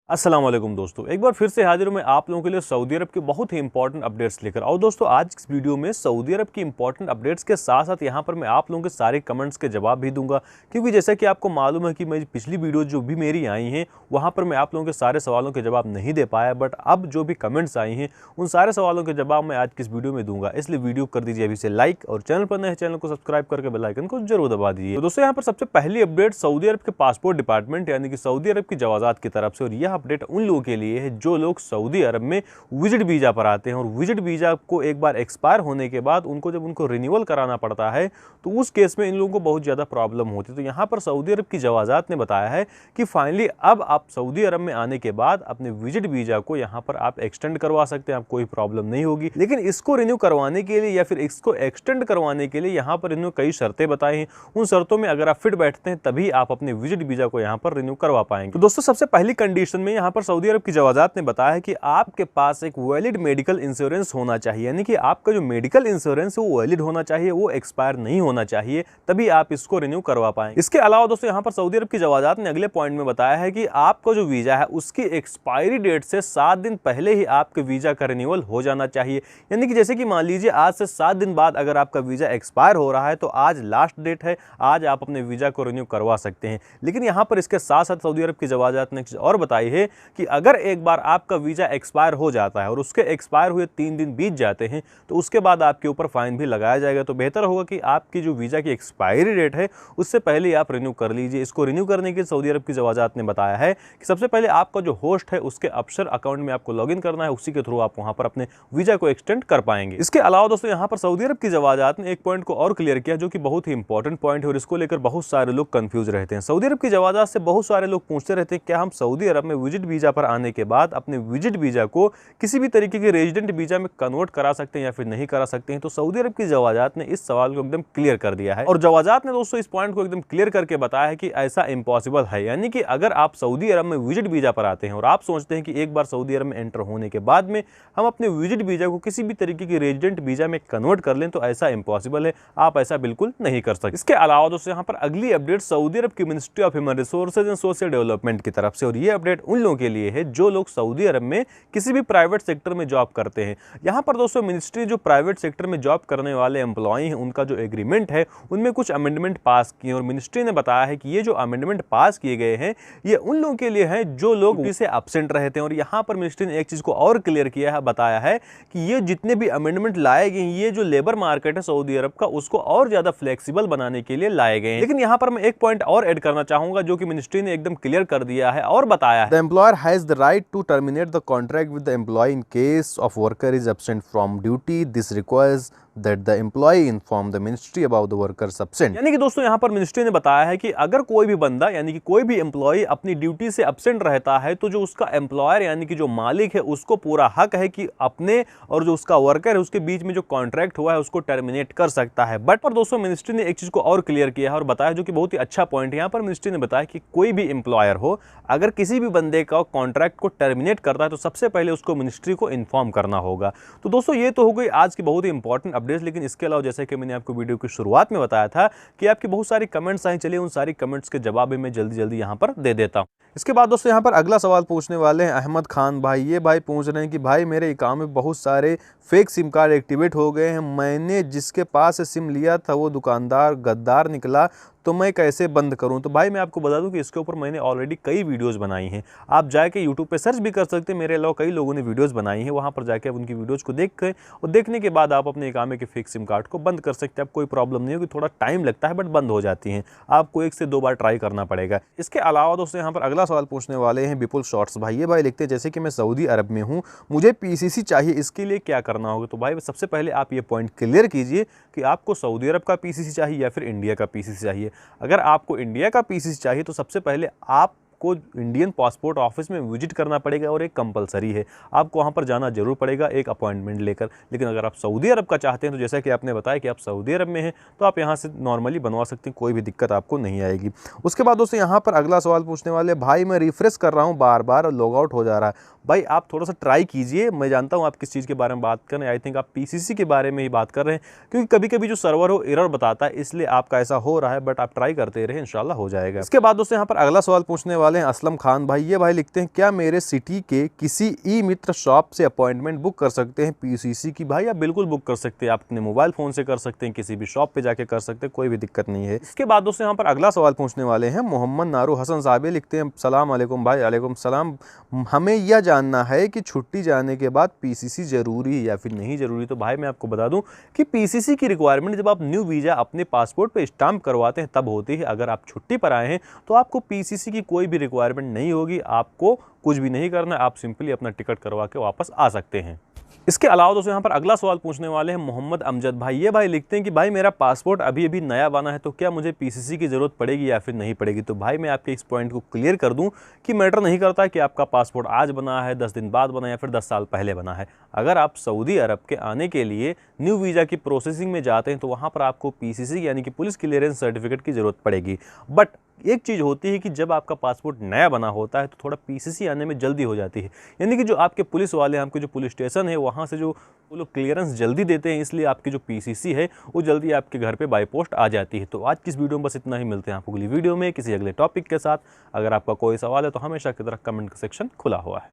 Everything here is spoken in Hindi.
अस्सलाम वालेकुम दोस्तों, एक बार फिर से हाजिर हूं मैं आप लोगों के लिए सऊदी अरब के बहुत ही इंपॉर्टेंट अपडेट्स लेकर। और दोस्तों आज इस वीडियो में सऊदी अरब की इंपॉर्टेंट अपडेट्स के साथ साथ यहां पर मैं आप लोगों के सारे कमेंट्स के जवाब भी दूंगा, क्योंकि जैसा कि आपको मालूम है कि मैं पिछली वीडियो जो भी मेरी आई हैं वहां पर मैं आप लोगों के सारे सवालों के जवाब नहीं दे पाया, बट अब जो भी कमेंट्स आई हैं उन सारे सवालों के जवाब मैं आज की इस वीडियो में दूंगा। इसलिए वीडियो कर दीजिए अभी से लाइक, और चैनल पर नए चैनल को सब्सक्राइब करके बेल आइकन को जरूर दबा दीजिए। तो दोस्तों यहाँ पर सबसे पहली अपडेट सऊदी अरब के पासपोर्ट डिपार्टमेंट यानी कि सऊदी अरब की जवाजात की तरफ से, और यह अपडेट उन लोगों के लिए है जो लोग सऊदी अरब में विजिट वीजा पर आते हैं और विजिट वीजा को एक बार एक्सपायर होने के बाद जब उनको रिन्यूअल कराना पड़ता है तो उस केस में इन लोगों को बहुत ज्यादा प्रॉब्लम होती है। तो यहां पर सऊदी अरब की जवाजात ने बताया है कि फाइनली अब आप सऊदी अरब में आने के बाद अपने विजिट वीजा को यहां पर आप एक्सटेंड करवा सकते हैं, आप कोई प्रॉब्लम नहीं होगी। लेकिन इसको रिन्यू करवाने के लिए या फिर इसको एक्सटेंड करवाने के लिए यहां पर इन्होंने कई शर्तें बताई हैं। उन शर्तों में अगर आप फिट बैठते हैं तभी आप अपने विजिट वीजा को यहां पर रिन्यू करवा पाएंगे। तो दोस्तों सबसे पहली कंडीशन में यहां पर सऊदी अरब की जवाजात ने बताया है कि आपके पास एक वैलिड मेडिकल इंश्योरेंस होना चाहिए, यानी कि आपका जो मेडिकल इंश्योरेंस है वो वैलिड होना चाहिए, वो एक्सपायर नहीं होना चाहिए, तभी आप इसको रिन्यू करवा पाएंगे। इसके अलावा दोस्तों यहां पर सऊदी अरब की जवाजात ने अगले पॉइंट में बताया है कि आपका जो वीजा है उसकी एक्सपायरी डेट से 7 दिन पहले ही आपके वीजा का रिन्यूअल हो जाना चाहिए। यानी कि जैसे कि मान लीजिए आज से 7 दिन बाद अगर आपका वीजा एक्सपायर हो रहा है तो आज लास्ट डेट है, आज आप अपने वीजा को रिन्यू करवा सकते हैं। लेकिन यहां पर इसके साथ साथ सऊदी अरब की जवाजात ने और बताई है कि अगर एक बार आपका वीजा एक्सपायर हो जाता है और उसके एक्सपायर हुए 3 दिन बीत जाते हैं तो उसके बाद आपके ऊपर फाइन भी लगाया जाएगा। तो बेहतर होगा कि आपकी जो वीजा की एक्सपायरी डेट है उससे पहले आप रिन्यू कर लीजिए। इसको रिन्यू करने के सऊदी अरब की जवाजात ने बताया है कि सबसे पहले आपका जो होस्ट है उसके अब्शर अकाउंट में आपको लॉगिन करना है, उसी के थ्रू आप वहां पर अपने वीजा को एक्सटेंड कर पाएंगे। इसके अलावा दोस्तों यहां पर सऊदी अरब की जवाजात ने एक पॉइंट को और क्लियर किया जो कि बहुत ही इंपॉर्टेंट पॉइंट है और इसको लेकर बहुत सारे लोग कंफ्यूज रहते हैं। सऊदी अरब की जवाजात से बहुत सारे लोग पूछते रहते हैं क्या हम सऊदी अरब में विजिट वीजा पर आने के बाद अपने विजिट वीजा को किसी भी तरीके के रेजिडेंट वीजा में कन्वर्ट करा सकते हैं या फिर नहीं करा सकते हैं। तो सऊदी अरब की जवाजात ने इस सवाल को एकदम क्लियर कर दिया है और जवाजात ने दोस्तों इस पॉइंट को एकदम क्लियर करके बताया है कि ऐसा इम्पॉसिबल है। यानी कि अगर आप सऊदी अरब में विजिट वीजा पर आते हैं और आप सोचते हैं कि एक बार सऊदी अरब में एंटर होने के बाद में हम अपने विजिट वीजा को किसी भी तरीके की रेजिडेंट वीजा में कन्वर्ट कर लें, तो ऐसा इम्पॉसिबल है, आप ऐसा बिल्कुल नहीं कर सकते। इसके अलावा दोस्तों यहाँ पर अगली अपडेट सऊदी अरब की ministry of human resources and social development की तरफ से, और ये अपडेट उन लोगों के लिए है जो लोग सऊदी अरब में किसी भी प्राइवेट सेक्टर में जॉब करते हैं। यहां पर दोस्तों मिनिस्ट्री जो प्राइवेट सेक्टर में जॉब करने वाले एम्प्लॉय हैं उनका जो एग्रीमेंट है उनमें कुछ अमेंडमेंट पास किए, और मिनिस्ट्री ने बताया है कि ये जो अमेंडमेंट पास किए गए हैं ये उन लोगों के लिए हैं जो लोग ड्यूटी से एब्सेंट रहते हैं। और यहां पर मिनिस्ट्री ने एक चीज को और क्लियर किया है, बताया है कि ये जितने भी अमेंडमेंट लाए गए ये जो लेबर मार्केट है सऊदी अरब का उसको और ज्यादा फ्लेक्सिबल बनाने के लिए लाए गए हैं। लेकिन यहां पर मैं एक पॉइंट और ऐड करना चाहूंगा जो कि मिनिस्ट्री ने एकदम क्लियर कर दिया है और बताया है, the employer has the right to terminate the contract with the employee in case of worker is absent from duty. This requires that the employee inform the ministry about the worker's absent। यानी कि दोस्तों यहाँ पर मिनिस्ट्री ने बताया है कि अगर कोई भी बंदा यानी कि कोई भी एम्प्लॉय अपनी ड्यूटी से एब्सेंट रहता है तो जो उसका एम्प्लॉयर यानी कि जो मालिक है उसको पूरा हक है कि अपने और जो उसका वर्कर है उसके बीच में जो कॉन्ट्रैक्ट हुआ है उसको टर्मिनेट कर सकता है। बट पर दोस्तों मिनिस्ट्री ने एक चीज को और क्लियर किया है और बताया जो कि बहुत ही अच्छा पॉइंट है। यहाँ पर मिनिस्ट्री ने बताया कि कोई भी एम्प्लॉयर हो अगर किसी भी बंदे का कॉन्ट्रैक्ट को टर्मिनेट करता है तो सबसे पहले उसको मिनिस्ट्री को इन्फॉर्म करना होगा। तो दोस्तों ये तो हो गई आज की बहुत ही इंपॉर्टेंट अपडेट्स। लेकिन इसके अलावा जैसे कि मैंने आपको वीडियो की शुरुआत में बताया था कि आपकी बहुत सारी कमेंट्स आए, चलिए उन सारी कमेंट्स के जवाब भी मैं जल्दी जल्दी यहां पर दे देता हूं। इसके बाद दोस्तों यहां पर अगला सवाल पूछने वाले हैं अहमद खान भाई। ये भाई पूछ रहे हैं कि भाई मेरे अकाउंट में बहुत सारे फेक सिम कार्ड एक्टिवेट हो गए हैं, मैंने जिसके पास से सिम लिया था वो दुकानदार गद्दार निकला, तो मैं कैसे बंद करूं। तो भाई मैं आपको बता दूं कि इसके ऊपर मैंने ऑलरेडी कई वीडियोस बनाई हैं, आप जाके यूट्यूब पे सर्च भी कर सकते हैं, मेरे अलावा कई लोगों ने वीडियोस बनाई हैं, वहां पर जाके आप उनकी वीडियोस को देख कर और देखने के बाद आप अपने अकाउंट के फेक सिम कार्ड को बंद कर सकते हैं। आप कोई प्रॉब्लम नहीं होगी, थोड़ा टाइम लगता है बट बंद हो जाती हैं, आपको 1 से 2 बार ट्राई करना पड़ेगा। इसके अलावा दोस्तों यहाँ पर अगला सवाल पूछने वाले हैं विपुल शॉर्ट्स भाई। ये भाई लिखते हैं जैसे कि मैं सऊदी अरब में हूँ, मुझे पीसीसी चाहिए, इसके लिए क्या करना होगा। तो भाई सबसे पहले आप ये पॉइंट क्लियर कीजिए कि आपको सऊदी अरब का पीसीसी चाहिए या फिर इंडिया का पीसीसी चाहिए। अगर आपको इंडिया का पीसीसी चाहिए तो सबसे पहले आपको इंडियन पासपोर्ट ऑफिस में विजिट करना पड़ेगा और एक कंपलसरी है, आपको वहां पर जाना जरूर पड़ेगा एक अपॉइंटमेंट लेकर। लेकिन अगर आप सऊदी अरब का चाहते हैं तो जैसा कि आपने बताया कि आप सऊदी अरब में हैं तो आप यहां से नॉर्मली बनवा सकते हैं, कोई भी दिक्कत आपको नहीं आएगी। उसके बाद दोस्तों यहां पर अगला सवाल पूछने वाले भाई मैं रिफ्रेश कर रहा हूं बार बार और लॉग आउट हो जा रहा है। भाई आप थोड़ा सा ट्राई कीजिए। मैं जानता हूँ आप किस चीज़ के बारे में बात कर रहे हैं, आई थिंक आप पीसीसी के बारे में ही बात कर रहे हैं, क्योंकि कभी कभी जो सर्वर हो एरर बताता है, इसलिए आपका ऐसा हो रहा है। बट आप ट्राई करते रहे, इंशाल्लाह हो जाएगा। इसके बाद दोस्तों यहाँ पर अगला सवाल पूछने वाले हैं असलम खान भाई। ये भाई लिखते हैं, क्या मेरे सिटी के किसी ई मित्र शॉप से अपॉइंटमेंट बुक कर सकते हैं पीसीसी की? भाई आप बिल्कुल बुक कर सकते हैं, आप अपने मोबाइल फोन से कर सकते हैं, किसी भी शॉप पे जाके कर सकते हैं, कोई भी दिक्कत नहीं है। इसके बाद दोस्तों यहाँ पर अगला सवाल पूछने वाले हैं मोहम्मद नारू हसन साहब। लिखते हैं, सलाम अलैकुम भाई। अलैकुम सलाम। हमें यह जानना है कि छुट्टी जाने के बाद पीसीसी जरूरी है या फिर नहीं जरूरी? तो भाई मैं आपको बता दूं कि पीसीसी की रिक्वायरमेंट जब आप न्यू वीजा अपने पासपोर्ट पे स्टाम्प करवाते हैं तब होती है। अगर आप छुट्टी पर आए हैं तो आपको पीसीसी की कोई भी रिक्वायरमेंट नहीं होगी, आपको कुछ भी नहीं करना है, आप सिंपली अपना टिकट करवा के वापस आ सकते हैं। इसके अलावा दोस्तों यहाँ पर अगला सवाल पूछने वाले हैं मोहम्मद अमजद भाई। ये भाई लिखते हैं कि भाई मेरा पासपोर्ट अभी अभी नया बना है, तो क्या मुझे पीसीसी की ज़रूरत पड़ेगी या फिर नहीं पड़ेगी? तो भाई मैं आपके इस पॉइंट को क्लियर कर दूं कि मैटर नहीं करता कि आपका पासपोर्ट आज बना है, 10 दिन बाद बना है या फिर 10 साल पहले बना है। अगर आप सऊदी अरब के आने के लिए न्यू वीज़ा की प्रोसेसिंग में जाते हैं तो वहाँ पर आपको पीसीसी यानी कि पुलिस क्लियरेंस सर्टिफिकेट की ज़रूरत पड़ेगी। बट एक चीज़ होती है कि जब आपका पासपोर्ट नया बना होता है तो थोड़ा पीसीसी आने में जल्दी हो जाती है, यानी कि जो आपके पुलिस वाले, आपके जो पुलिस स्टेशन है वहाँ से जो वो लोग क्लियरेंस जल्दी देते हैं, इसलिए आपकी जो पीसीसी है वो जल्दी आपके घर पे बाय पोस्ट आ जाती है। तो आज की इस वीडियो में बस इतना ही। मिलते हैं आपको अगली वीडियो में किसी अगले टॉपिक के साथ। अगर आपका कोई सवाल है तो हमेशा की तरह कमेंट सेक्शन खुला हुआ है।